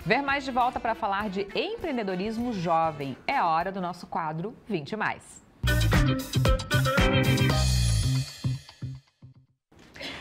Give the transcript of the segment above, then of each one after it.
Ver mais de volta para falar de empreendedorismo jovem. É hora do nosso quadro 20 Mais.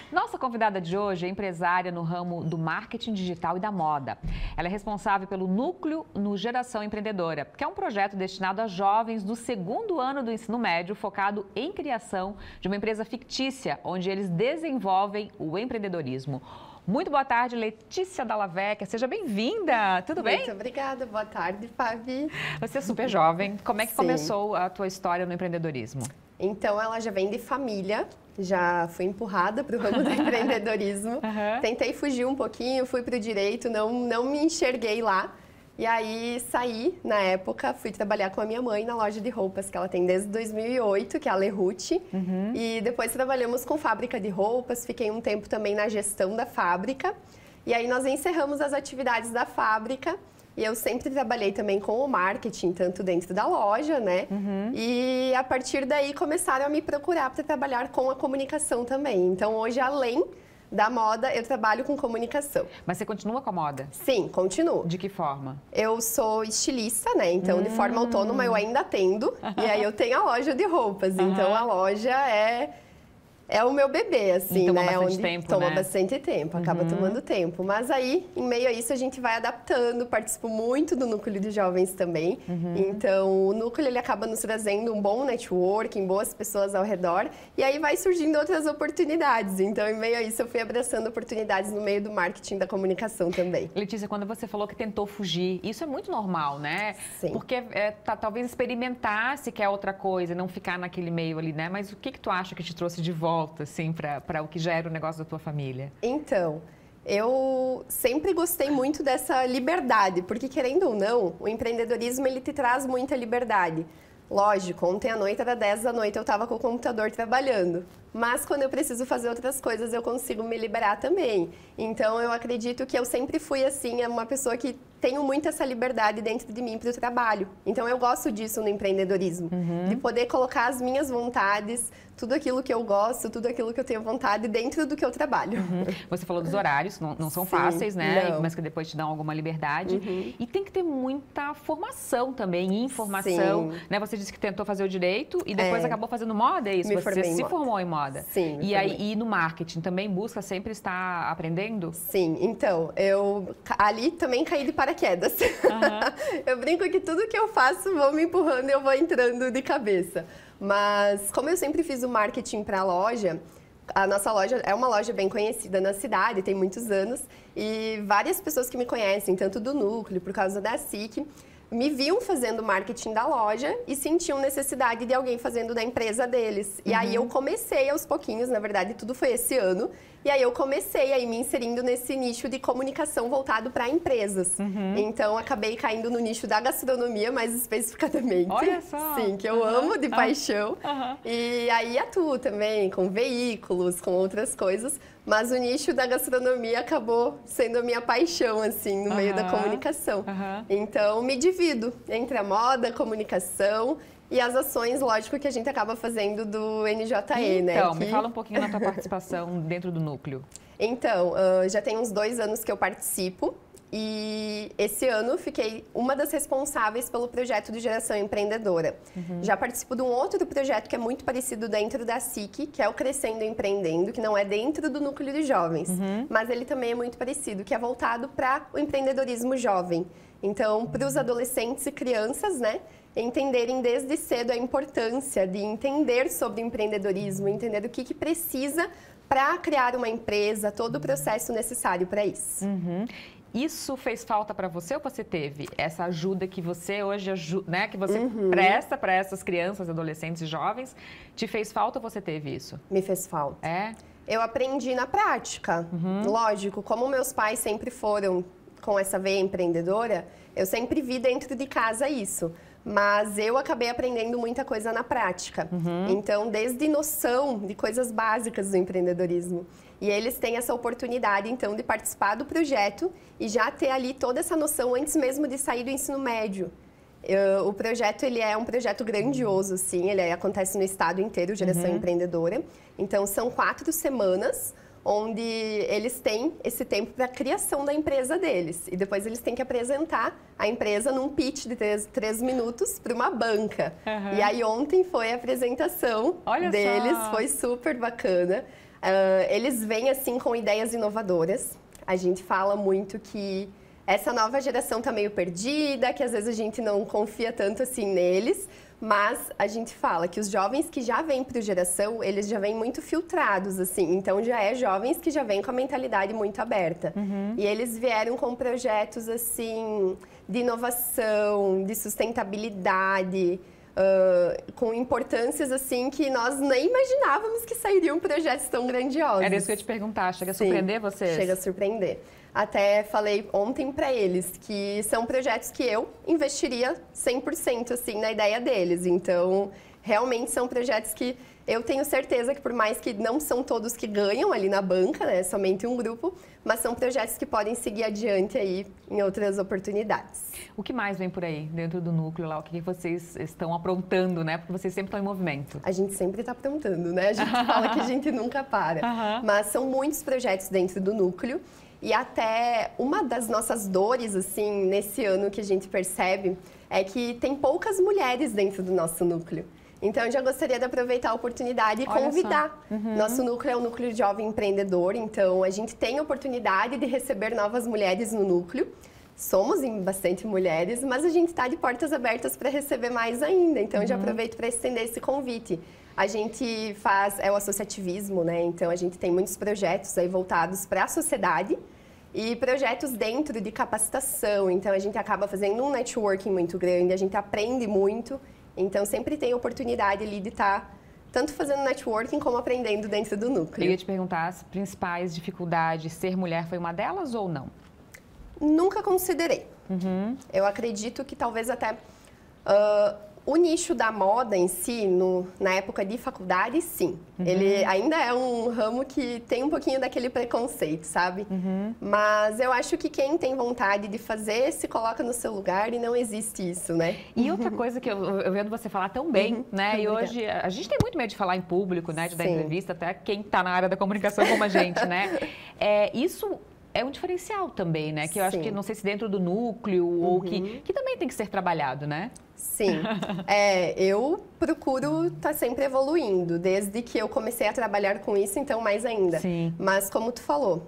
Nossa convidada de hoje é empresária no ramo do marketing digital e da moda. Ela é responsável pelo Núcleo no Geração Empreendedora, que é um projeto destinado a jovens do segundo ano do ensino médio, focado em criação de uma empresa fictícia, onde eles desenvolvem o empreendedorismo. Muito boa tarde, Letícia Dalla Vecchia. Seja bem-vinda. Tudo bem? Muito obrigada. Boa tarde, Fabi. Você é super jovem. Como é que Sim. começou a tua história no empreendedorismo? Então, ela já vem de família. Já fui empurrada para o ramo do empreendedorismo. Tentei fugir um pouquinho, fui para o direito, não me enxerguei lá. E aí saí, na época, fui trabalhar com a minha mãe na loja de roupas que ela tem desde 2008, que é a Lerute. E depois trabalhamos com fábrica de roupas, fiquei um tempo também na gestão da fábrica. E aí nós encerramos as atividades da fábrica. E eu sempre trabalhei também com o marketing, tanto dentro da loja, né? E a partir daí começaram a me procurar para trabalhar com a comunicação também. Então hoje, além da moda, eu trabalho com comunicação. Mas você continua com a moda? Sim, continuo. De que forma? Eu sou estilista, né? Então, de forma autônoma, eu ainda atendo. E aí, eu tenho a loja de roupas. Então, a loja é o meu bebê, assim, toma né? bastante tempo, toma né? bastante tempo, acaba tomando tempo. Mas aí, em meio a isso, a gente vai adaptando. Participo muito do Núcleo de Jovens também. Então, o Núcleo, ele acaba nos trazendo um bom networking, boas pessoas ao redor. E aí, vai surgindo outras oportunidades. Então, em meio a isso, eu fui abraçando oportunidades no meio do marketing da comunicação também. Letícia, quando você falou que tentou fugir, isso é muito normal, né? Sim. Porque talvez experimentar se quer outra coisa, não ficar naquele meio ali, né? Mas o que tu acha que te trouxe de volta, assim, para o que já era o negócio da tua família? Então, eu sempre gostei muito dessa liberdade, porque querendo ou não, o empreendedorismo ele te traz muita liberdade. Lógico, ontem à noite era 10 da noite, eu estava com o computador trabalhando. Mas quando eu preciso fazer outras coisas, eu consigo me liberar também. Então, eu acredito que eu sempre fui, assim, uma pessoa que tenho muito essa liberdade dentro de mim para o trabalho. Então, eu gosto disso no empreendedorismo. De poder colocar as minhas vontades, tudo aquilo que eu gosto, tudo aquilo que eu tenho vontade dentro do que eu trabalho. Você falou dos horários, não são Sim, fáceis, né? não. Mas que depois te dão alguma liberdade. E tem que ter muita formação também, informação. Sim. Né? Você disse que tentou fazer o direito e depois acabou fazendo moda, é isso? Me Você formei em se moda. formou em moda. Sim, me formei. E no marketing também busca sempre estar aprendendo? Sim, então, eu ali também caí de paraquedas. Eu brinco que tudo que eu faço, vou me empurrando e eu vou entrando de cabeça. Mas como eu sempre fiz o marketing para a loja, a nossa loja é uma loja bem conhecida na cidade, tem muitos anos, e várias pessoas que me conhecem, tanto do núcleo, por causa da SIC, me viam fazendo marketing da loja e sentiam necessidade de alguém fazendo da empresa deles. E aí eu comecei aos pouquinhos, na verdade tudo foi esse ano, e aí eu comecei aí me inserindo nesse nicho de comunicação voltado para empresas. Então acabei caindo no nicho da gastronomia, mais especificadamente. Olha só! Sim, que eu amo de paixão. E aí atuo também com veículos, com outras coisas. Mas o nicho da gastronomia acabou sendo a minha paixão, assim, no meio da comunicação. Então, me divido entre a moda, a comunicação e as ações, lógico, que a gente acaba fazendo do NJE, né? Então, me fala um pouquinho da tua participação dentro do núcleo. Então, já tem uns 2 anos que eu participo. E esse ano fiquei uma das responsáveis pelo projeto de Geração Empreendedora. Já participo de um outro projeto que é muito parecido dentro da SIC, que é o Crescendo Empreendendo, que não é dentro do Núcleo de Jovens, mas ele também é muito parecido, que é voltado para o empreendedorismo jovem. Então, para os adolescentes e crianças, né, entenderem desde cedo a importância de entender sobre empreendedorismo, entender o que precisa para criar uma empresa, todo o processo necessário para isso. Isso fez falta para você ou você teve essa ajuda que você hoje, né, que você presta para essas crianças, adolescentes e jovens? Te fez falta ou você teve isso? Me fez falta. É? Eu aprendi na prática. Lógico, como meus pais sempre foram com essa veia empreendedora, eu sempre vi dentro de casa isso. Mas eu acabei aprendendo muita coisa na prática. Então, desde noção de coisas básicas do empreendedorismo. E eles têm essa oportunidade, então, de participar do projeto e já ter ali toda essa noção antes mesmo de sair do ensino médio. O projeto, ele é um projeto grandioso, sim, ele acontece no estado inteiro, Geração Empreendedora. Então, são 4 semanas, onde eles têm esse tempo para a criação da empresa deles. E depois eles têm que apresentar a empresa num pitch de 3 minutos para uma banca. E aí ontem foi a apresentação deles, foi super bacana. Eles vêm assim com ideias inovadoras. A gente fala muito que essa nova geração está meio perdida, que às vezes a gente não confia tanto assim neles. Mas a gente fala que os jovens que já vêm para o Geração, eles já vêm muito filtrados, assim. Então, já é jovens que já vêm com a mentalidade muito aberta. E eles vieram com projetos, assim, de inovação, de sustentabilidade, com importâncias, assim, que nós nem imaginávamos que sairiam projetos tão grandiosos. Era isso que eu ia te perguntar. Chega a surpreender vocês? Chega a surpreender. Até falei ontem para eles que são projetos que eu investiria 100% assim na ideia deles. Então, realmente são projetos que eu tenho certeza que por mais que não são todos que ganham ali na banca, né, somente um grupo, mas são projetos que podem seguir adiante aí em outras oportunidades. O que mais vem por aí dentro do núcleo lá? O que vocês estão aprontando, né? Porque vocês sempre estão em movimento. A gente sempre está aprontando, né? A gente fala que a gente nunca para. Mas são muitos projetos dentro do núcleo. E até uma das nossas dores, assim, nesse ano que a gente percebe é que tem poucas mulheres dentro do nosso núcleo. Então, eu já gostaria de aproveitar a oportunidade e convidar. Nosso núcleo é um núcleo de jovem empreendedor, então a gente tem a oportunidade de receber novas mulheres no núcleo. Somos bastante mulheres, mas a gente está de portas abertas para receber mais ainda. Então, eu já aproveito para estender esse convite. A gente faz o associativismo, né? Então, a gente tem muitos projetos aí voltados para a sociedade e projetos dentro de capacitação. Então, a gente acaba fazendo um networking muito grande, a gente aprende muito. Então, sempre tem oportunidade ali de estar tanto fazendo networking como aprendendo dentro do núcleo. Eu ia te perguntar, as principais dificuldades, ser mulher foi uma delas ou não? Nunca considerei. Eu acredito que talvez até o nicho da moda em si, na época de faculdade, sim. Ele ainda é um ramo que tem um pouquinho daquele preconceito, sabe? Mas eu acho que quem tem vontade de fazer se coloca no seu lugar e não existe isso, né? E outra coisa que eu vendo você falar tão bem, né? E hoje a gente tem muito medo de falar em público, né? De dar entrevista, até quem está na área da comunicação como a gente, né? Isso é um diferencial também, né? Que eu acho que, não sei se dentro do núcleo ou que também tem que ser trabalhado, né? Sim. Eu procuro estar sempre evoluindo, desde que eu comecei a trabalhar com isso, então mais ainda. Sim. Mas como tu falou,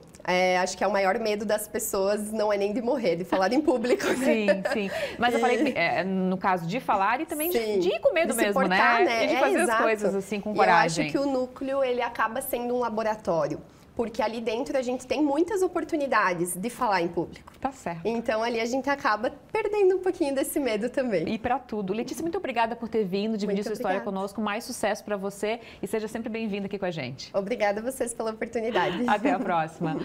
acho que é o maior medo das pessoas não é nem de morrer, de falar em público. Sim, sim. Mas eu falei no caso de falar e também de ir com medo mesmo, portar, né? E de fazer as coisas assim com coragem. Eu acho que o núcleo, ele acaba sendo um laboratório. Porque ali dentro a gente tem muitas oportunidades de falar em público. Tá certo. Então ali a gente acaba perdendo um pouquinho desse medo também. E para tudo. Letícia, muito obrigada por ter vindo, dividir sua história conosco. Mais sucesso para você e seja sempre bem-vinda aqui com a gente. Obrigada a vocês pela oportunidade. Até a próxima.